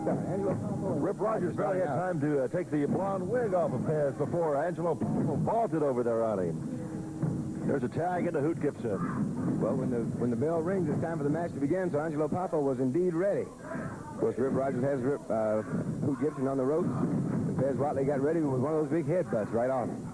Rip Rogers barely had time to take the blonde wig off of Pez before Angelo vaulted over there on him. There's a tag into Hoot Gibson. Well, when the bell rings, it's time for the match to begin, so Angelo Popo was indeed ready. Of course, Rip Rogers has Hoot Gibson on the ropes, and Pez Watley got ready with one of those big headbutts right on him.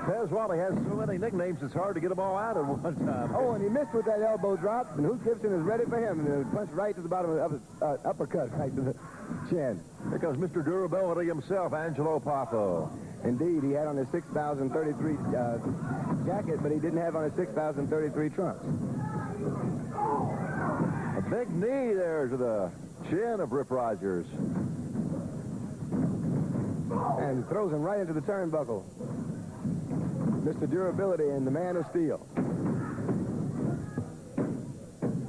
Pez Watley has so many nicknames, it's hard to get them all out at one time. Oh, and he missed with that elbow drop, and Hoot Gibson is ready for him, and he punched right to the bottom of his uppercut, right to the chin. Here comes Mr. Durability himself, Angelo Popo. Indeed, he had on his 6,033 jacket, but he didn't have on his 6,033 trunks. A big knee there to the chin of Rip Rogers. And throws him right into the turnbuckle. Mr. Durability and the Man of Steel.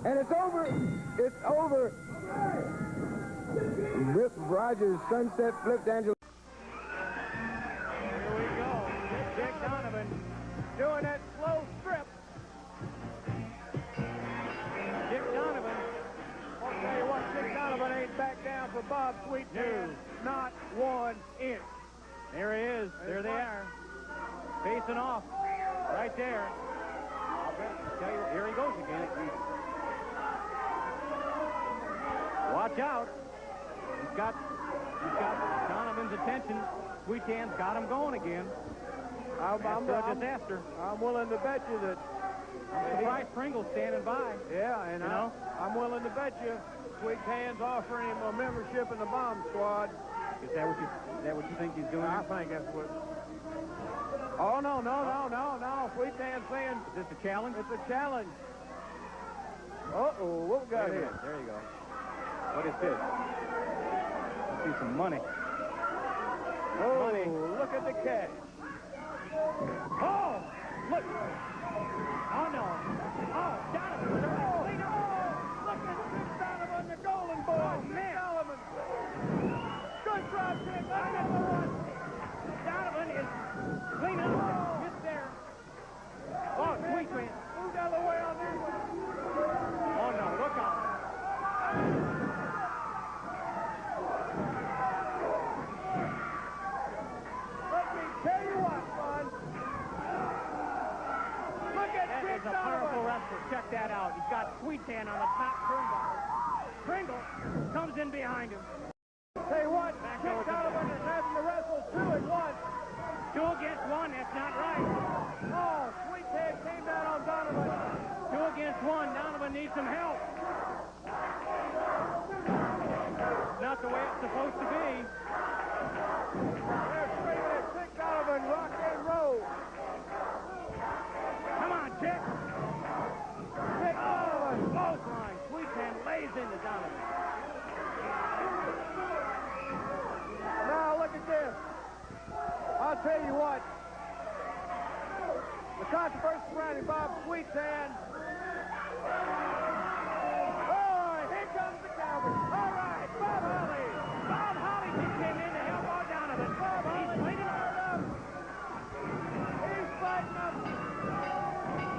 And it's over. It's over. Rip Rogers sunset flipped Angelo. Here we go. Dick Donovan doing that slow strip. Dick Donovan. I'll tell you what, Dick Donovan ain't back down for Bob Sweetman. Not 1 inch. There he is. There they are. Facing off. Right there. Tell you, here he goes again. Watch out. He's got Donovan's attention. Sweet Hands got him going again. I'm a disaster. I'm willing to bet you that. I'm surprised Pringle's standing by. Yeah, and I'm willing to bet you Sweet Hands offering him a membership in the bomb squad. Is that what you think he's doing? I think that's what. Oh, no. Sweet Hands saying. Is this a challenge? It's a challenge. Uh-oh, what we got here? There you go. What is this? Let's see some money. Oh, money. Look at the cash. Oh, look. Oh, no. Oh, Donovan. Look at Dick Donovan, the golden boy. Oh, man. Donovan. Good drop kick. Donovan is cleaning up. Just there. Oh, Sweet Man. Moved out of the way on that one. Oh, no. Look out. Let me tell you what, son. Look at that. That is a powerful wrestler. Check that out. He's got Sweet Hand on the top turnbuckle. Pringle comes in behind him. Say what? Dick Donovan is having to wrestle 2 at once. 2 against 1, that's not right. Oh, Sweet Hand came down on Donovan. 2 against 1, Donovan needs some help. Not the way it's supposed to be. They're screaming at Dick Donovan, rock and roll. Come on, Dick. Dick Donovan, close line. Sweet Hand lays into Donovan. Now look at this. I'll tell you what. The controversy surrounding Bob Sweet's hand. Oh, here comes the Cowboys. All right, Bob Holly. Bob Holly came in to help out Donovan. Bob Holly, he's cleaning up. He's fighting up.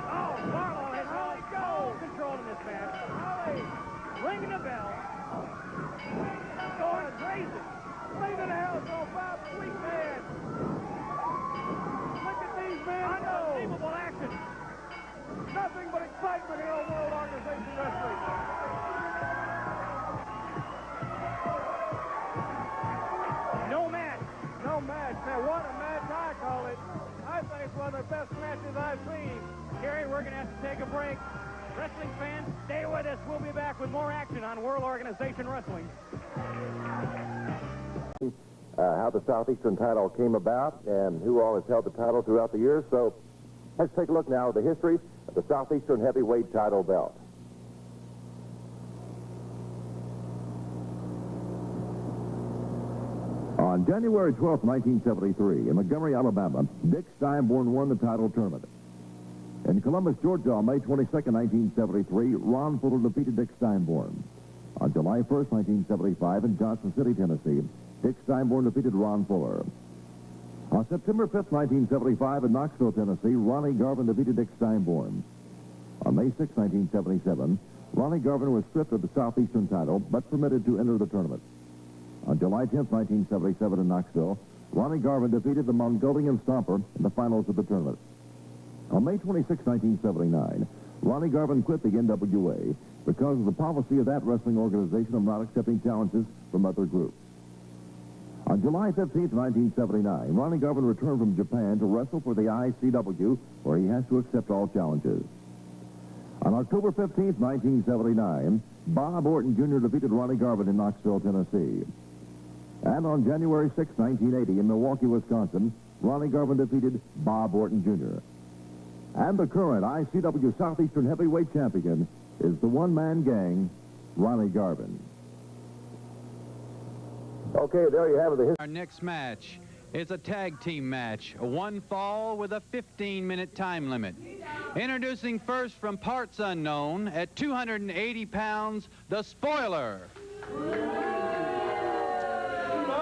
Oh, Barlow has Holly full control in this match. Holly ringing the bell. Going crazy. Leaving the house on Bob Sweet's hand. Look at these men. Unbelievable action. Nothing but excitement in old World Organization Wrestling. No match. No match. Now, what a match I call it. I think it's one of the best matches I've seen. Gary, we're going to have to take a break. Wrestling fans, stay with us. We'll be back with more action on World Organization Wrestling. How the Southeastern title came about and who all has held the title throughout the years. So let's take a look now at the history of the Southeastern heavyweight title belt. On January 12, 1973, in Montgomery, Alabama, Dick Steinborn won the title tournament. In Columbus, Georgia, on May 22, 1973, Ron Fuller defeated Dick Steinborn. On July 1, 1975, in Johnson City, Tennessee, Dick Steinborn defeated Ron Fuller. On September 5, 1975, in Knoxville, Tennessee, Ronnie Garvin defeated Dick Steinborn. On May 6, 1977, Ronnie Garvin was stripped of the Southeastern title, but permitted to enter the tournament. On July 10, 1977 in Knoxville, Ronnie Garvin defeated the Mongolian Stomper in the finals of the tournament. On May 26, 1979, Ronnie Garvin quit the NWA because of the policy of that wrestling organization of not accepting challenges from other groups. On July 15, 1979, Ronnie Garvin returned from Japan to wrestle for the ICW, where he has to accept all challenges. On October 15, 1979, Bob Orton Jr. defeated Ronnie Garvin in Knoxville, Tennessee. And on January 6, 1980, in Milwaukee, Wisconsin, Ronnie Garvin defeated Bob Orton Jr. And the current ICW Southeastern Heavyweight Champion is the one-man gang, Ronnie Garvin. Okay, there you have it. Our next match is a tag team match, a one fall with a 15-minute time limit. Introducing first from parts unknown at 280 pounds, the Spoiler.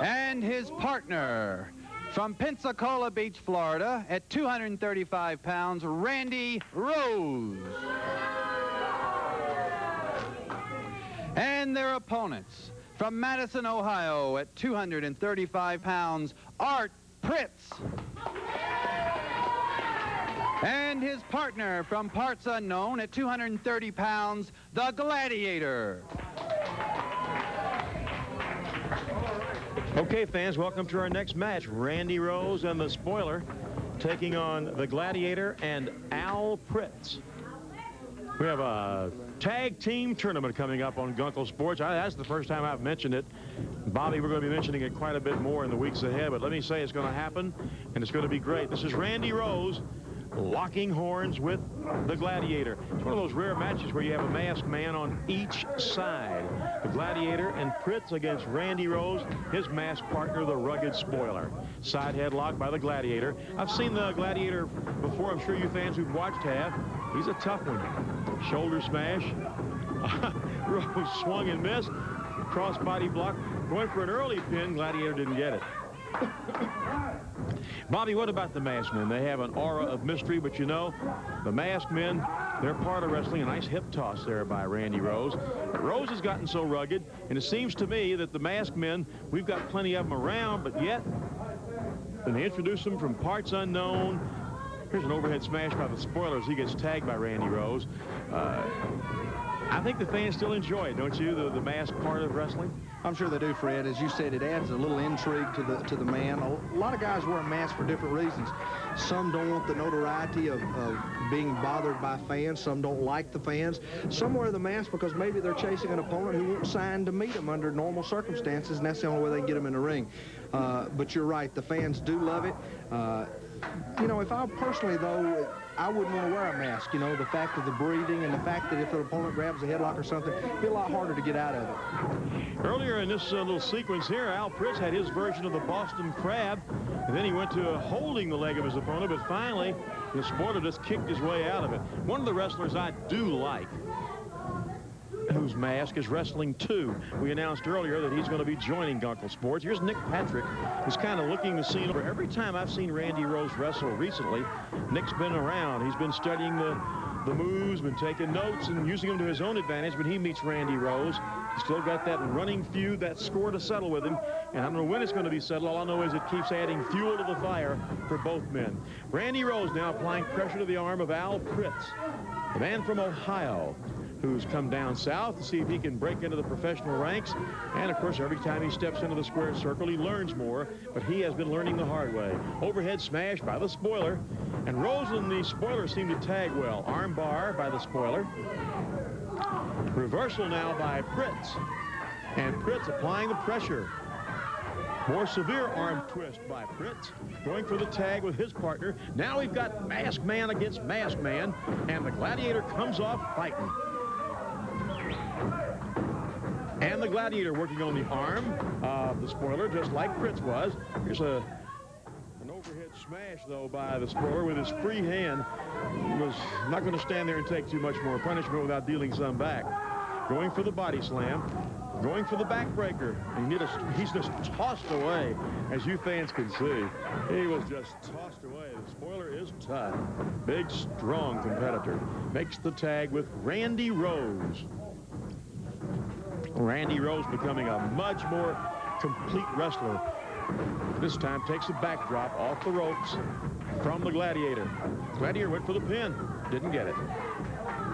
And his partner from Pensacola Beach, Florida at 235 pounds, Randy Rose. And their opponents from Madison, Ohio at 235 pounds, Art Pritz. And his partner from parts unknown at 230 pounds, the Gladiator. Okay, fans, welcome to our next match. Randy Rose and the Spoiler taking on the Gladiator and Al Pritz. We have a tag team tournament coming up on Gunkel Sports. That's the first time I've mentioned it. Bobby, we're going to be mentioning it quite a bit more in the weeks ahead, but let me say it's going to happen, and it's going to be great. This is Randy Rose locking horns with the Gladiator. It's one of those rare matches where you have a masked man on each side. The Gladiator and Pritz against Randy Rose, his masked partner, the Rugged Spoiler. Side headlock by the Gladiator. I've seen the Gladiator before. I'm sure you fans who've watched have. He's a tough one. Shoulder smash. Rose swung and missed. Crossbody block. Going for an early pin. Gladiator didn't get it. Bobby, what about the masked men? They have an aura of mystery, but you know, the masked men, they're part of wrestling. A nice hip toss there by Randy Rose. But Rose has gotten so rugged, and it seems to me that the masked men, we've got plenty of them around, but yet, when they introduce them from parts unknown, here's an overhead smash by the Spoiler as he gets tagged by Randy Rose. I think the fans still enjoy it, don't you, the masked part of wrestling? I'm sure they do, Fred. As you said, it adds a little intrigue to the man. A lot of guys wear a mask for different reasons. Some don't want the notoriety of being bothered by fans. Some don't like the fans. Some wear the mask because maybe they're chasing an opponent who won't sign to meet them under normal circumstances, and that's the only way they can get them in the ring. But you're right, the fans do love it. You know, if I personally, though, I wouldn't want to wear a mask. You know, the fact of the breathing and the fact that if an opponent grabs a headlock or something, it'd be a lot harder to get out of it. Earlier in this little sequence here, Al Pritz had his version of the Boston Crab, and then he went to holding the leg of his opponent, but finally, the Spoiler just kicked his way out of it. One of the wrestlers I do like, whose mask is wrestling too. We announced earlier that he's going to be joining Gunkel Sports. Here's Nick Patrick, who's kind of looking the scene over. Every time I've seen Randy Rose wrestle recently, Nick's been around. He's been studying the moves, been taking notes and using them to his own advantage. When he meets Randy Rose, he's still got that running feud, that score to settle with him. And I don't know when it's going to be settled. All I know is it keeps adding fuel to the fire for both men. Randy Rose now applying pressure to the arm of Al Pritz, the man from Ohio, who's come down south to see if he can break into the professional ranks. And, of course, every time he steps into the square circle, he learns more, but he has been learning the hard way. Overhead smash by the Spoiler, and Rose and the Spoiler seem to tag well. Arm bar by the Spoiler. Reversal now by Pritz, and Pritz applying the pressure. More severe arm twist by Pritz, going for the tag with his partner. Now we've got masked man against masked man, and the Gladiator comes off fighting. And the Gladiator working on the arm of the Spoiler, just like Pritz was. Here's an overhead smash, though, by the Spoiler with his free hand. He was not going to stand there and take too much more punishment without dealing some back. Going for the body slam. Going for the backbreaker. He's just tossed away, as you fans can see. He was just tossed away. The Spoiler is tough. Big, strong competitor. Makes the tag with Randy Rose. Randy Rose becoming a much more complete wrestler. This time takes a backdrop off the ropes from the Gladiator. Gladiator went for the pin. Didn't get it.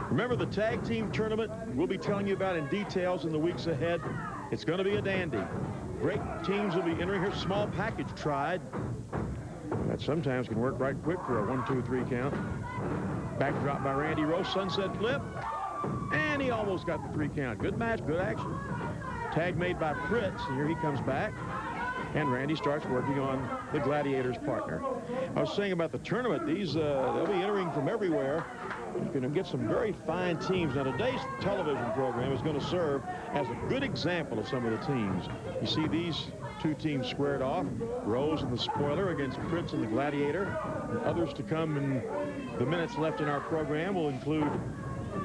Remember, the tag team tournament we'll be telling you about in details in the weeks ahead. It's going to be a dandy. Great teams will be entering here. Small package tried. That sometimes can work right quick for a 1, 2, 3 count. Backdrop by Randy Rose. Sunset flip. And he almost got the 3 count. Good match, good action. Tag made by Fritz. And here he comes back. And Randy starts working on the Gladiator's partner. I was saying about the tournament, they'll be entering from everywhere. You're going to get some very fine teams. Now, today's television program is going to serve as a good example of some of the teams. You see these 2 teams squared off, Rose and the Spoiler against Fritz and the Gladiator. And others to come in the minutes left in our program will include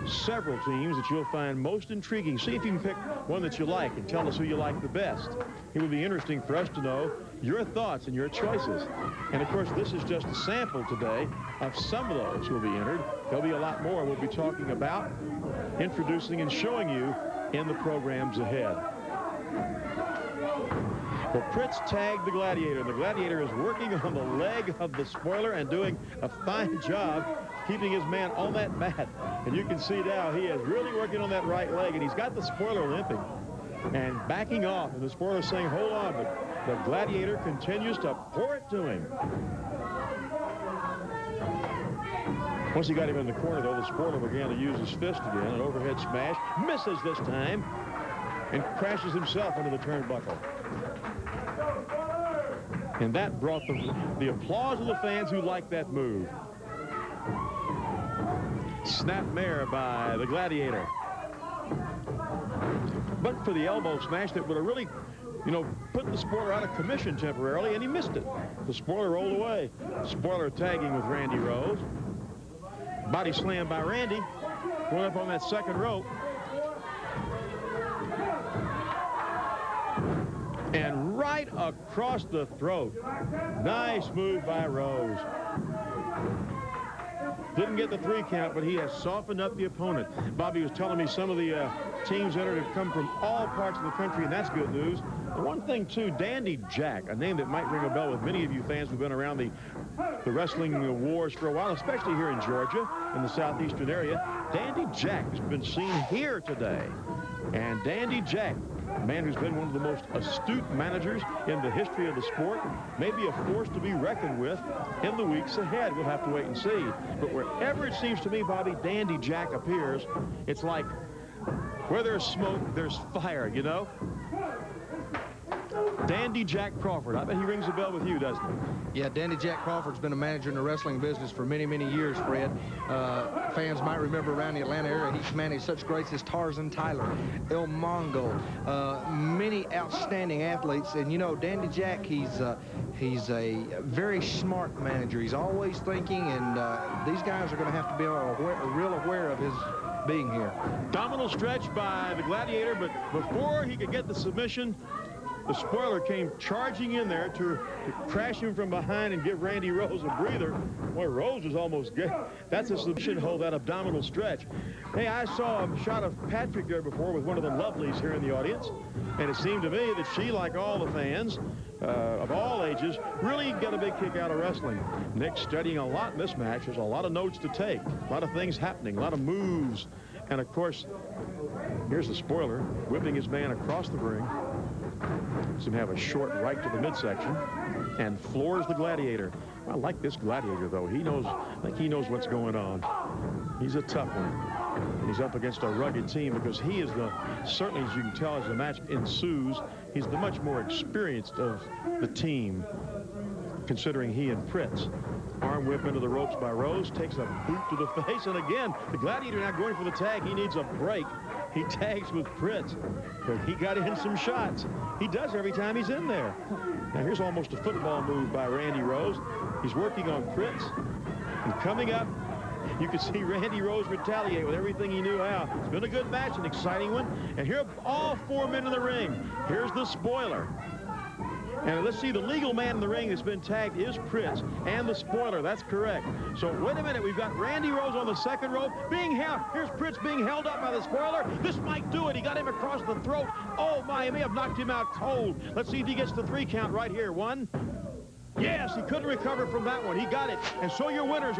several teams that you'll find most intriguing. See if you can pick one that you like and tell us who you like the best. It will be interesting for us to know your thoughts and your choices. And of course, this is just a sample today of some of those who will be entered. There'll be a lot more we'll be talking about, introducing and showing you in the programs ahead. Well, Fritz tagged the Gladiator. The Gladiator is working on the leg of the Spoiler and doing a fine job keeping his man on that mat. And you can see now he is really working on that right leg, and he's got the Spoiler limping and backing off. And the Spoiler saying, hold on, but the Gladiator continues to pour it to him. Once he got him in the corner, though, the Spoiler began to use his fist again. An overhead smash. Misses this time and crashes himself into the turnbuckle. And that brought the applause of the fans who liked that move. Snapmare by the Gladiator. But for the elbow smash that would have really, put the Spoiler out of commission temporarily, and he missed it. The Spoiler rolled away. Spoiler tagging with Randy Rose. Body slam by Randy. Going up on that second rope. And right across the throat. Nice move by Rose. Didn't get the 3 count, but he has softened up the opponent. Bobby was telling me some of the teams entered have come from all parts of the country, and that's good news. The one thing, too, Dandy Jack, a name that might ring a bell with many of you fans who've been around the wrestling wars for a while, especially here in Georgia, in the southeastern area. Dandy Jack has been seen here today. And Dandy Jack, a man who's been one of the most astute managers in the history of the sport, may be a force to be reckoned with in the weeks ahead. We'll have to wait and see. But wherever it seems to me, Bobby, Dandy Jack appears, it's like where there's smoke, there's fire, Dandy Jack Crawford. I bet he rings a bell with you, doesn't he? Yeah, Dandy Jack Crawford's been a manager in the wrestling business for many, many years, Fred. Fans might remember around the Atlanta area, he's managed such greats as Tarzan Tyler, El Mongo, many outstanding athletes. And, Dandy Jack, he's a very smart manager. He's always thinking, and these guys are going to have to be real aware of his being here. Abdominal stretch by the Gladiator, but before he could get the submission, the Spoiler came charging in there to crash him from behind and give Randy Rose a breather. Boy, Rose was almost good. That's a submission hold, that abdominal stretch. Hey, I saw a shot of Patrick there before with one of the lovelies here in the audience, and it seemed to me that she, like all the fans of all ages, really got a big kick out of wrestling. Nick's studying a lot in this match. There's a lot of notes to take, a lot of things happening, a lot of moves. And, of course, here's the Spoiler whipping his man across the ring. Lets him have a short right to the midsection and floors the Gladiator. I like this Gladiator, though. I think he knows what's going on. He's a tough one. And he's up against a rugged team because he is certainly, as you can tell as the match ensues, he's the much more experienced of the team, considering he and Fritz. Arm whip into the ropes by Rose, takes a boot to the face, and again, the Gladiator not going for the tag. He needs a break. He tags with Fritz, but he got in some shots. He does every time he's in there. Now, here's almost a football move by Randy Rose. He's working on Fritz, and coming up, you can see Randy Rose retaliate with everything he knew how. It's been a good match, an exciting one, and here are all 4 men in the ring. Here's the Spoiler. And let's see, the legal man in the ring that's been tagged is Pritz and the spoiler. That's correct. So wait a minute. We've got Randy Rose on the second rope being held. Here's Pritz being held up by the spoiler. This might do it. He got him across the throat. Oh, my, he may have knocked him out cold. Let's see if he gets the 3 count right here. 1. Yes, he couldn't recover from that one. He got it. And so your winners